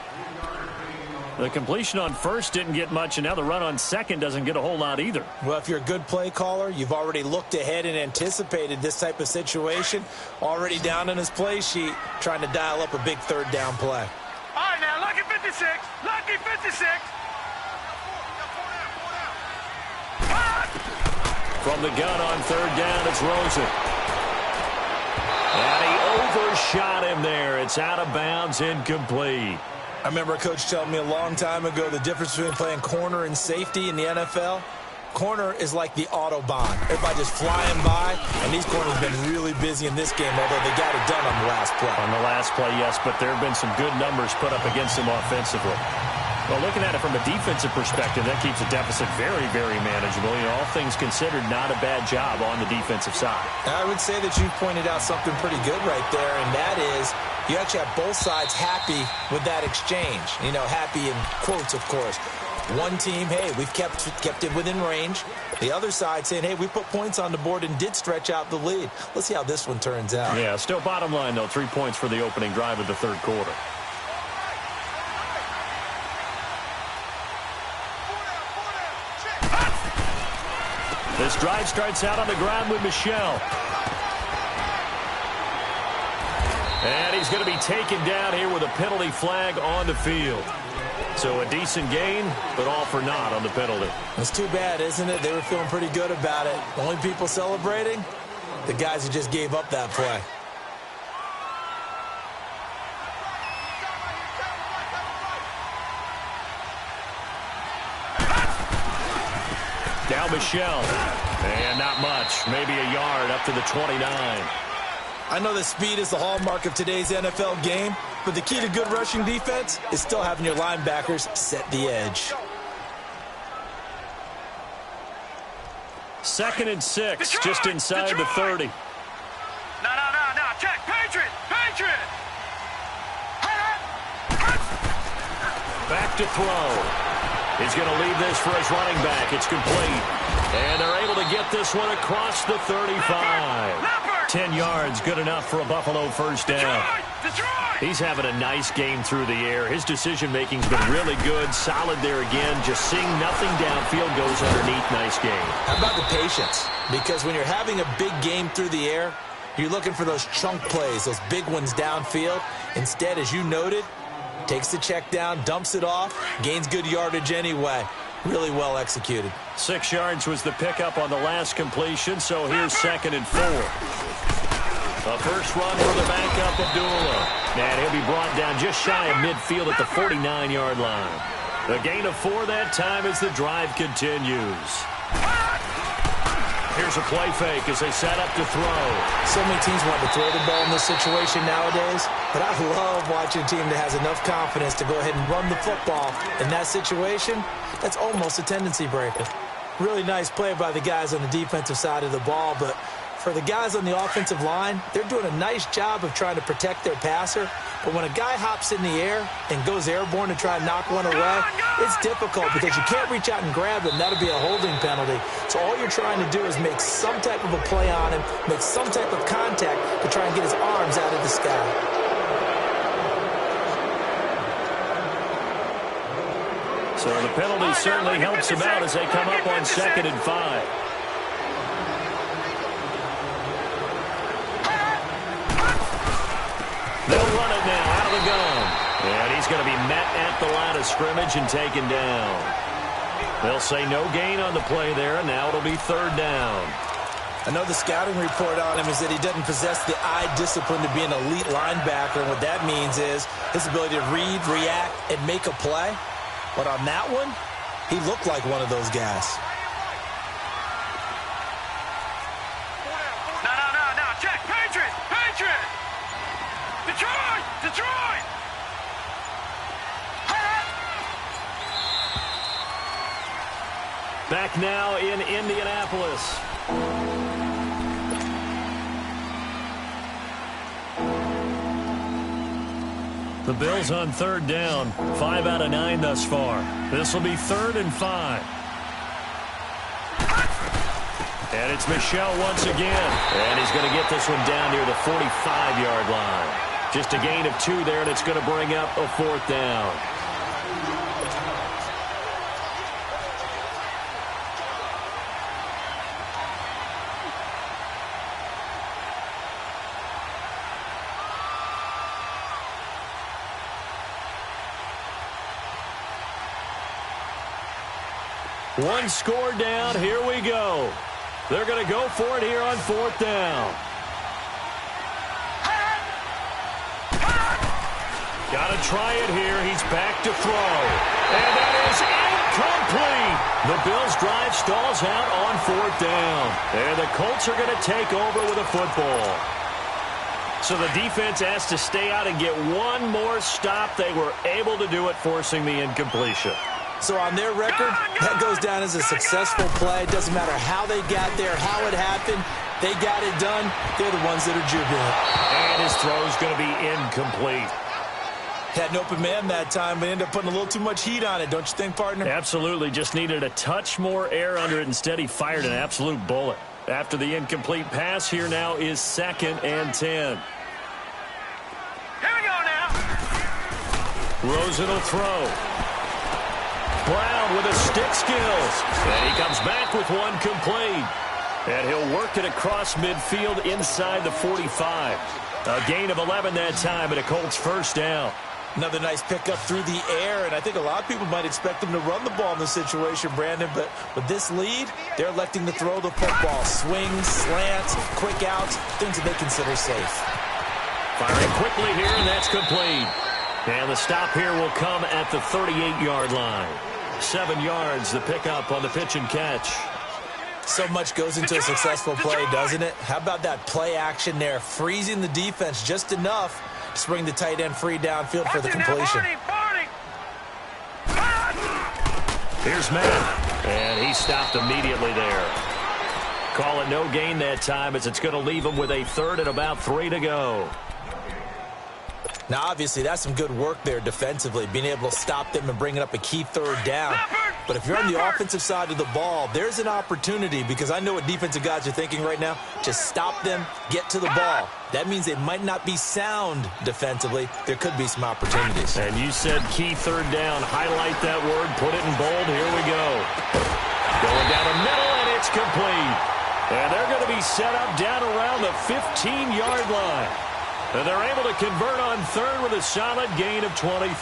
The completion on first didn't get much, and now the run on second doesn't get a whole lot either. Well, if you're a good play caller, you've already looked ahead and anticipated this type of situation. Already down in his play sheet, trying to dial up a big third down play. All right, now, lucky 56. Lucky 56. From the gun on third down, it's Rosen. And he overshot him there. It's out of bounds, incomplete. I remember a coach telling me a long time ago the difference between playing corner and safety in the NFL. Corner is like the Autobahn. Everybody just flying by, and these corners have been really busy in this game, although they got it done on the last play. On the last play, yes, but there have been some good numbers put up against them offensively. Well, looking at it from a defensive perspective, that keeps the deficit very, very manageable. You know, all things considered, not a bad job on the defensive side. I would say that you pointed out something pretty good right there, and that is you actually have both sides happy with that exchange. You know, happy in quotes, of course. One team, hey, we've kept it within range. The other side saying, hey, we put points on the board and did stretch out the lead. Let's see how this one turns out. Yeah, still bottom line, though, 3 points for the opening drive of the third quarter. This drive starts out on the ground with Michel. And he's going to be taken down here with a penalty flag on the field. So a decent gain, but all for naught on the penalty. It's too bad, isn't it? They were feeling pretty good about it. Only people celebrating, the guys who just gave up that play. Now Michel. And not much. Maybe a yard up to the 29. I know that speed is the hallmark of today's NFL game, but the key to good rushing defense is still having your linebackers set the edge. 2nd and 6, just inside the 30. No. Check. Patriot. Back to throw. He's going to leave this for his running back. It's complete. And they're able to get this one across the 35. 10 yards, good enough for a Buffalo first down. He's having a nice game through the air. His decision-making's been really good. Solid there again. Just seeing nothing downfield, goes underneath. Nice game. How about the patience? Because when you're having a big game through the air, you're looking for those chunk plays, those big ones downfield. Instead, as you noted, takes the check down, dumps it off, gains good yardage anyway. Really well executed. 6 yards was the pickup on the last completion, so here's 2nd and 4. The first run for the backup, Abdullah. And he'll be brought down just shy of midfield at the 49-yard line. The gain of 4 that time as the drive continues. Here's a play fake as they set up to throw. So many teams want to throw the ball in this situation nowadays, but I love watching a team that has enough confidence to go ahead and run the football. In that situation, that's almost a tendency breaker. Really nice play by the guys on the defensive side of the ball, but for the guys on the offensive line, they're doing a nice job of trying to protect their passer. But when a guy hops in the air and goes airborne to try and knock one away, it's difficult because you can't reach out and grab him. That'll be a holding penalty. So all you're trying to do is make some type of a play on him, make some type of contact to try and get his arms out of the sky. So the penalty certainly helps him out as they come up on 2nd and 5. They'll run it now out of the gun. And he's going to be met at the line of scrimmage and taken down. They'll say no gain on the play there, and now it'll be 3rd down. I know the scouting report on him is that he doesn't possess the eye discipline to be an elite linebacker, and what that means is his ability to read, react, and make a play. But on that one, he looked like one of those guys. No. Check. Patriot. Detroit. Back now in Indianapolis. The Bills on third down. 5 out of 9 thus far. This will be 3rd and 5. And it's Michel once again. And he's going to get this one down near the 45-yard line. Just a gain of 2 there, and it's going to bring up a 4th down. One score down. Here we go. They're going to go for it here on 4th down. Got to try it here. He's back to throw. And that is incomplete. The Bills' drive stalls out on 4th down. And the Colts are going to take over with a football. So the defense has to stay out and get one more stop. They were able to do it, forcing the incompletion. So on their record, that goes down as a successful play. It doesn't matter how they got there, how it happened. They got it done. They're the ones that are jubilant. And his throw's going to be incomplete. Had an open man that time, but ended up putting a little too much heat on it, don't you think, partner? Absolutely. Just needed a touch more air under it. Instead, he fired an absolute bullet. After the incomplete pass, here now is 2nd and 10. Here we go now. Rosen will throw. Brown with a stick skills. And he comes back with one complete. And he'll work it across midfield inside the 45. A gain of 11 that time and a Colts 1st down. Another nice pickup through the air, and I think a lot of people might expect them to run the ball in this situation, Brandon, but with this lead, they're electing to throw the football. Swings, slants, quick outs, things that they consider safe. Firing quickly here, and that's complete. And the stop here will come at the 38-yard line. 7 yards, the pickup on the pitch and catch. So much goes into a successful play, doesn't it? How about that play action there, freezing the defense just enough to bring the tight end free downfield for the completion. Here's Matt, and he stopped immediately there. Call it no gain that time as it's going to leave him with a 3rd and about 3 to go. Now, obviously, that's some good work there defensively, being able to stop them and bringing up a key 3rd down. But if you're on the offensive side of the ball, there's an opportunity, because I know what defensive guys are thinking right now. Just stop them, get to the ball. That means they might not be sound defensively. There could be some opportunities. And you said key 3rd down. Highlight that word. Put it in bold. Here we go. Going down the middle, and it's complete. And they're going to be set up down around the 15-yard line. And they're able to convert on 3rd with a solid gain of 23.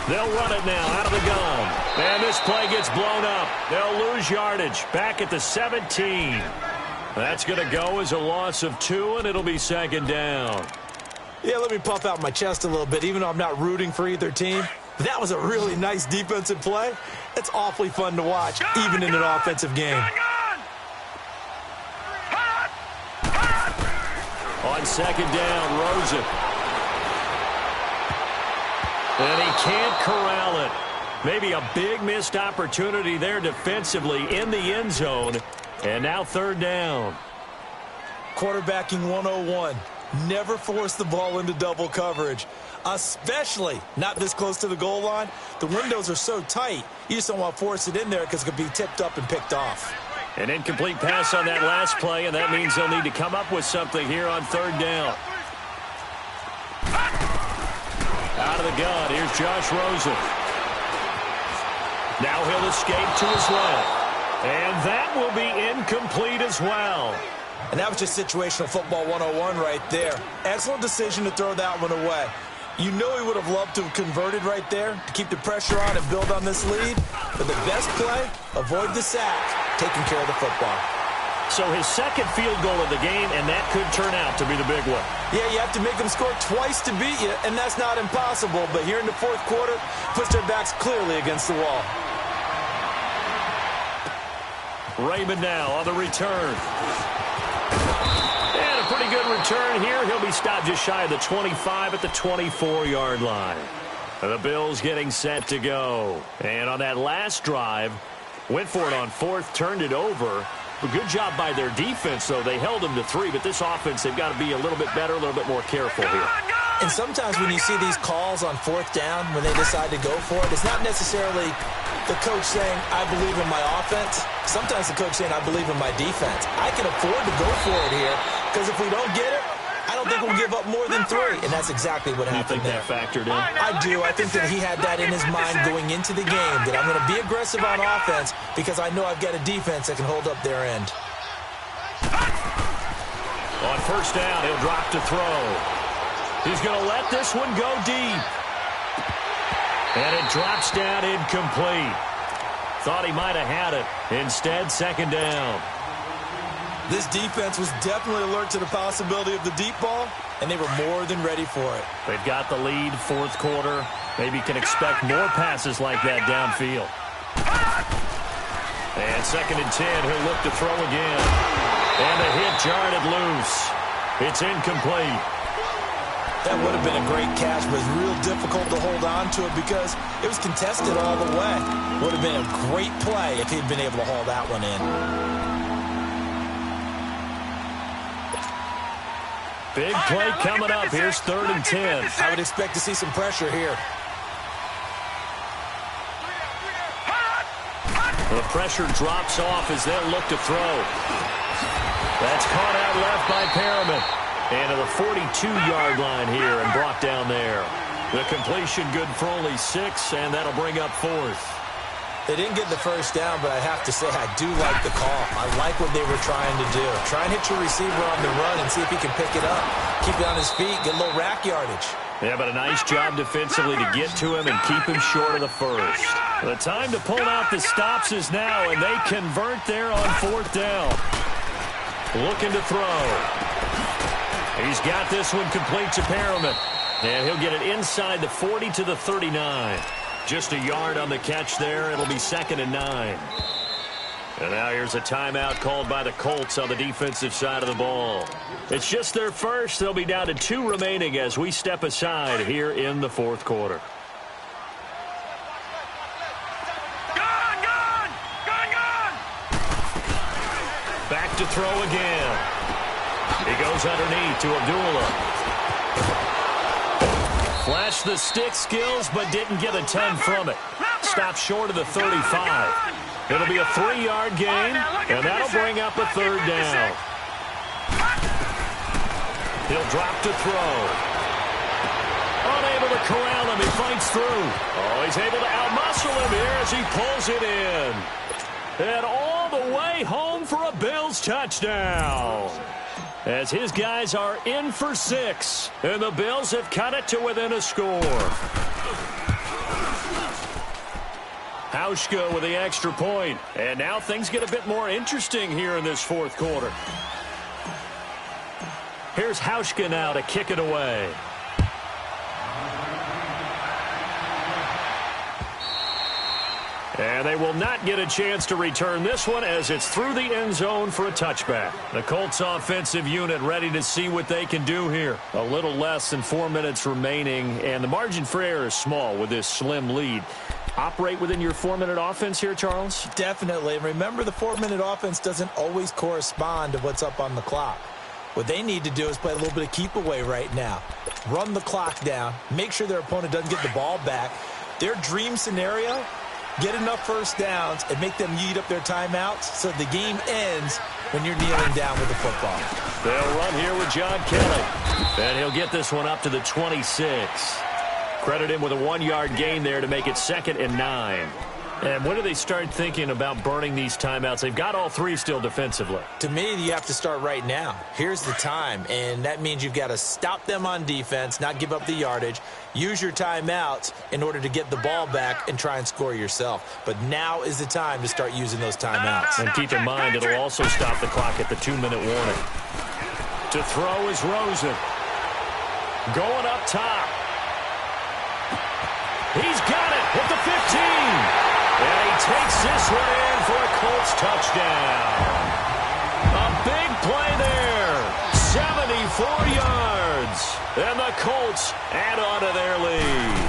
They'll run it now out of the gun. And this play gets blown up. They'll lose yardage. Back at the 17. That's going to go as a loss of 2, and it'll be 2nd down. Yeah, let me puff out my chest a little bit, even though I'm not rooting for either team. That was a really nice defensive play. It's awfully fun to watch, even in an offensive game. On 2nd down, Rosen. And he can't corral it. Maybe a big missed opportunity there defensively in the end zone. And now 3rd down. Quarterbacking 101. Never force the ball into double coverage, especially not this close to the goal line. The windows are so tight, you just don't want to force it in there because it could be tipped up and picked off. An incomplete pass on that last play, and that means they'll need to come up with something here on 3rd down. Out of the gun, here's Josh Rosen. Now he'll escape to his left. And that will be incomplete as well. And that was just situational football 101 right there. Excellent decision to throw that one away. You know he would have loved to have converted right there to keep the pressure on and build on this lead. But the best play, avoid the sack, taking care of the football. So his 2nd field goal of the game, and that could turn out to be the big one. Yeah, you have to make them score twice to beat you, and that's not impossible. But here in the 4th quarter, puts their backs clearly against the wall. Raymond now on the return. And a pretty good return here. He'll be stopped just shy of the 25 at the 24-yard line. The Bills getting set to go. And on that last drive, went for it on fourth, turned it over. A good job by their defense, though. They held them to 3, but this offense, they've got to be a little bit better, a little bit more careful here. And sometimes when you see these calls on fourth down, when they decide to go for it, it's not necessarily the coach saying, I believe in my offense. Sometimes the coach saying, I believe in my defense. I can afford to go for it here, because if we don't get it, I don't think we'll give up more than 3. And that's exactly what happened there. You think that factored in? I do. I think that he had that in his mind going into the game, that I'm going to be aggressive on offense because I know I've got a defense that can hold up their end. On first down, he'll drop to throw. He's going to let this one go deep. And it drops down incomplete. Thought he might have had it. Instead, second down. This defense was definitely alert to the possibility of the deep ball, and they were more than ready for it. They've got the lead, fourth quarter. Maybe can expect more passes like that downfield. And second and 10, he'll look to throw again. And the hit jarred it loose. It's incomplete. That would have been a great catch, but it's real difficult to hold on to it because it was contested all the way. Would have been a great play if he'd been able to haul that one in. Big play coming up. Here's third and 10. I would expect to see some pressure here. The pressure drops off as they'll look to throw. That's caught out left by Perriman. And to the 42-yard line here and brought down there. The completion good for only 6, and that'll bring up fourth. They didn't get the first down, but I have to say I do like the call. I like what they were trying to do. Try and hit your receiver on the run and see if he can pick it up. Keep it on his feet, get a little rack yardage. Yeah, but a nice job defensively to get to him and keep him short of the first. The time to pull out the stops is now, and they convert there on fourth down. Looking to throw. He's got this one complete to Perriman. And he'll get it inside the 40 to the 39. Just a yard on the catch there. It'll be second and 9. And now here's a timeout called by the Colts on the defensive side of the ball. It's just their first. They'll be down to 2 remaining as we step aside here in the fourth quarter. Back to throw again. He goes underneath to Abdullah. Flashed the stick skills, but didn't get a ton from it. Stopped short of the 35. It'll be a 3-yard gain, and that'll bring up a third down. He'll drop to throw. Unable to corral him. He fights through. Oh, he's able to outmuscle him here as he pulls it in. And all the way home for a Bills touchdown. As his guys are in for 6, and the Bills have cut it to within a score. Hauschka with the extra point, and now things get a bit more interesting here in this fourth quarter. Here's Hauschka now to kick it away. And they will not get a chance to return this one as it's through the end zone for a touchback. The Colts offensive unit ready to see what they can do here. A little less than 4 minutes remaining, and the margin for error is small with this slim lead. Operate within your 4-minute offense here, Charles? Definitely. And remember, the 4-minute offense doesn't always correspond to what's up on the clock. What they need to do is play a little bit of keep away right now. Run the clock down. Make sure their opponent doesn't get the ball back. Their dream scenario, get enough first downs and make them eat up their timeouts so the game ends when you're kneeling down with the football. They'll run here with John Kelly. And he'll get this one up to the 26. Credit him with a 1-yard gain there to make it second and 9. And when do they start thinking about burning these timeouts? They've got all 3 still defensively. To me, you have to start right now. Here's the time, and that means you've got to stop them on defense, not give up the yardage, use your timeouts in order to get the ball back and try and score yourself. But now is the time to start using those timeouts. And keep in mind, it'll also stop the clock at the 2-minute warning. To throw is Rosen. Going up top. He's got it at the 15. And he takes this one in for a Colts touchdown. A big play there. 74 yards. And the Colts add on to their lead.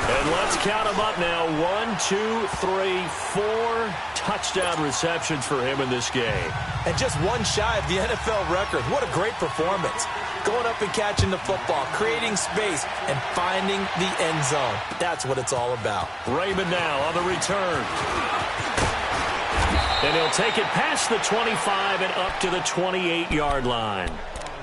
And let's count them up now. 1, 2, 3, 4 touchdown receptions for him in this game. And just one shy of the NFL record. What a great performance. Going up and catching the football, creating space, and finding the end zone. That's what it's all about. Raymond now on the return. And he'll take it past the 25 and up to the 28-yard line.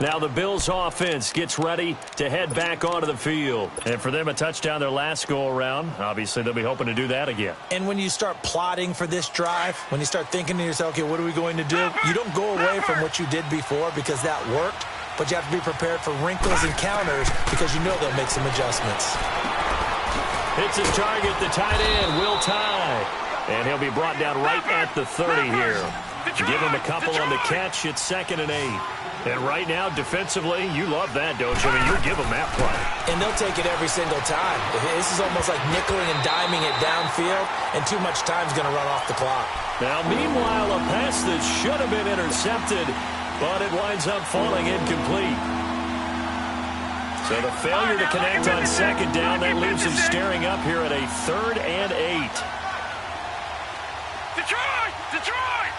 Now the Bills offense gets ready to head back onto the field. And for them, a touchdown their last go-around. Obviously, they'll be hoping to do that again. And when you start plotting for this drive, when you start thinking to yourself, okay, what are we going to do? You don't go away from what you did before because that worked, but you have to be prepared for wrinkles and counters because you know they'll make some adjustments. Hits his target, the tight end, Will Tye. And he'll be brought down right at the 30 here. Give him a couple on the catch. It's 2nd and 8. And right now, defensively, you love that, don't you? I mean, you give them that play. And they'll take it every single time. This is almost like nickeling and diming it downfield, and too much time's going to run off the clock. Now, meanwhile, a pass that should have been intercepted, but it winds up falling incomplete. So the failure to connect on 2nd down, that leaves them staring up here at a 3rd and 8. Detroit! Detroit!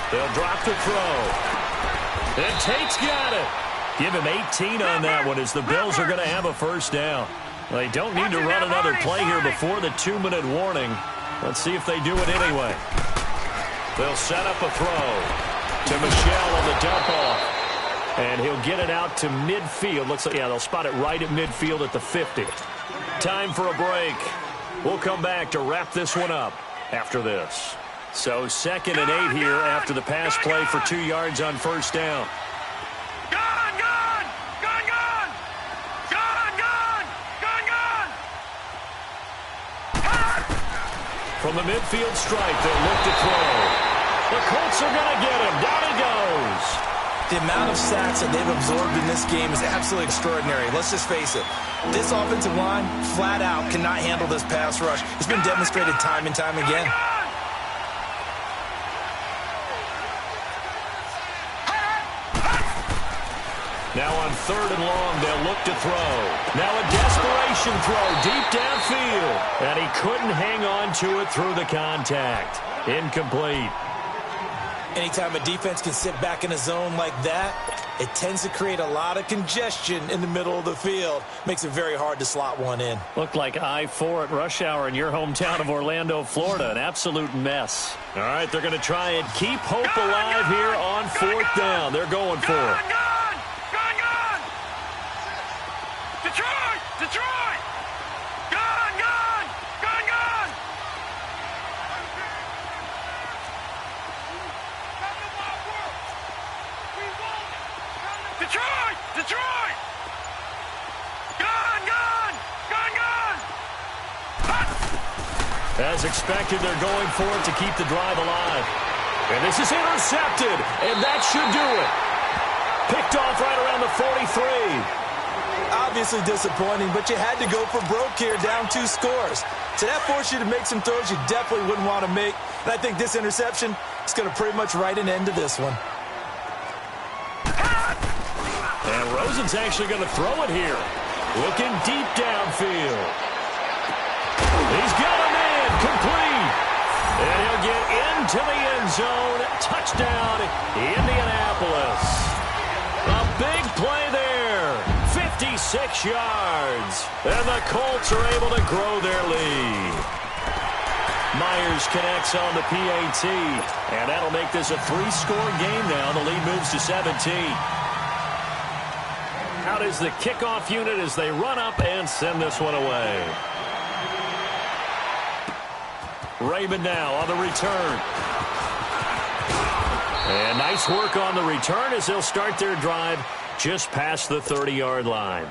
They'll drop the throw. And Tate's got it. Give him 18 on that one as the Bills are going to have a first down. They don't need to run another play here before the 2-minute warning. Let's see if they do it anyway. They'll set up a throw to Michel on the dump off. And he'll get it out to midfield. Looks like, yeah, they'll spot it right at midfield at the 50. Time for a break. We'll come back to wrap this one up after this. So 2nd and 8 here after the pass play for 2 yards on first down. Gone! Gone! Gone! Gone! Gone! Gone! Gone! Gone! From the midfield stripe, they'll look to throw. The Colts are going to get him. Down he goes. The amount of sacks that they've absorbed in this game is absolutely extraordinary. Let's just face it. This offensive line, flat out, cannot handle this pass rush. It's been demonstrated time and time again. Now on 3rd and long, they'll look to throw. Now a desperation throw deep downfield. And he couldn't hang on to it through the contact. Incomplete. Anytime a defense can sit back in a zone like that, it tends to create a lot of congestion in the middle of the field. Makes it very hard to slot one in. Looked like I-4 at rush hour in your hometown of Orlando, Florida. An absolute mess. All right, they're going to try and keep hope alive here on 4th down. They're going for it. Detroit! Detroit! Gone! Gone! Gone! Gone! Detroit! Detroit! Gone! Gone! Gone! Gone! As expected, they're going for it to keep the drive alive. And this is intercepted, and that should do it. Picked off right around the 43. Obviously disappointing, but you had to go for broke here, down 2 scores. So that forced you to make some throws you definitely wouldn't want to make. And I think this interception is going to pretty much write an end to this one. And Rosen's actually going to throw it here. Looking deep downfield. He's got him in, complete. And he'll get into the end zone. Touchdown, Indianapolis. A big play there. 56 yards. And the Colts are able to grow their lead. Myers connects on the PAT. And that'll make this a 3-score game now. The lead moves to 17. Out is the kickoff unit as they run up and send this one away. Raymond now on the return. And nice work on the return as they'll start their drive just past the 30-yard line.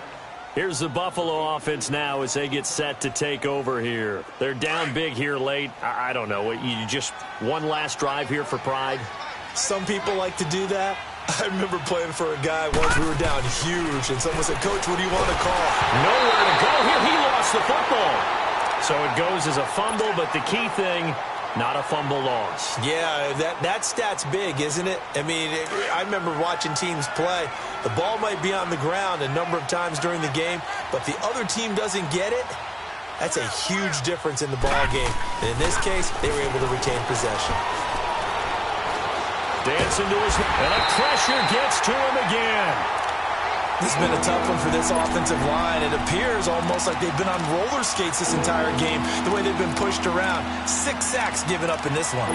Here's the Buffalo offense now as they get set to take over here. They're down big here late. I don't know. You just one last drive here for pride? Some people like to do that. I remember playing for a guy once. We were down huge, and someone said, "Coach, what do you want to call?" Nowhere to go here. He lost the football. So it goes as a fumble, but the key thing, not a fumble loss. Yeah, that stat's big, isn't it? I mean, I remember watching teams play. The ball might be on the ground a number of times during the game, but the other team doesn't get it. That's a huge difference in the ball game. And in this case, they were able to retain possession. Dancing to his, and a pressure gets to him again. This has been a tough one for this offensive line. It appears almost like they've been on roller skates this entire game, the way they've been pushed around. 6 sacks given up in this one.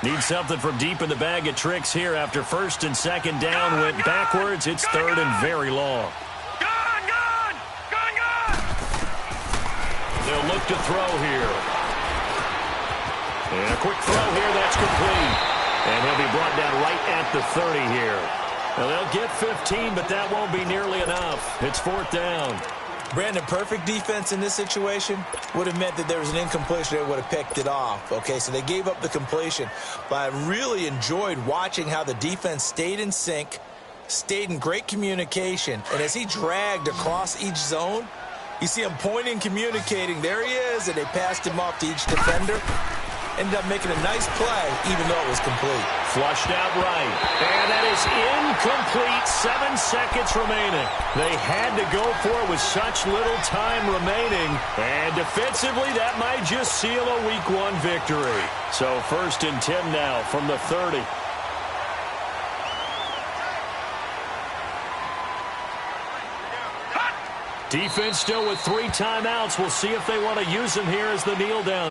Need something from deep in the bag of tricks here after first and second down went backwards. It's third and very long. They'll look to throw here. And a quick throw here, that's complete. And he'll be brought down right at the 30 here. Now they'll get 15, but that won't be nearly enough. It's fourth down. Brandon, perfect defense in this situation would have meant that there was an incompletion. They would have picked it off. Okay, so they gave up the completion. But I really enjoyed watching how the defense stayed in sync, stayed in great communication. And as he dragged across each zone, you see him pointing, communicating. There he is, and they passed him off to each defender. Ended up making a nice play, even though it was complete. Flushed out right. And that is incomplete. 7 seconds remaining. They had to go for it with such little time remaining. And defensively, that might just seal a Week 1 victory. So first and 10 now from the 30. Defense still with 3 timeouts. We'll see if they want to use them here as the kneel down.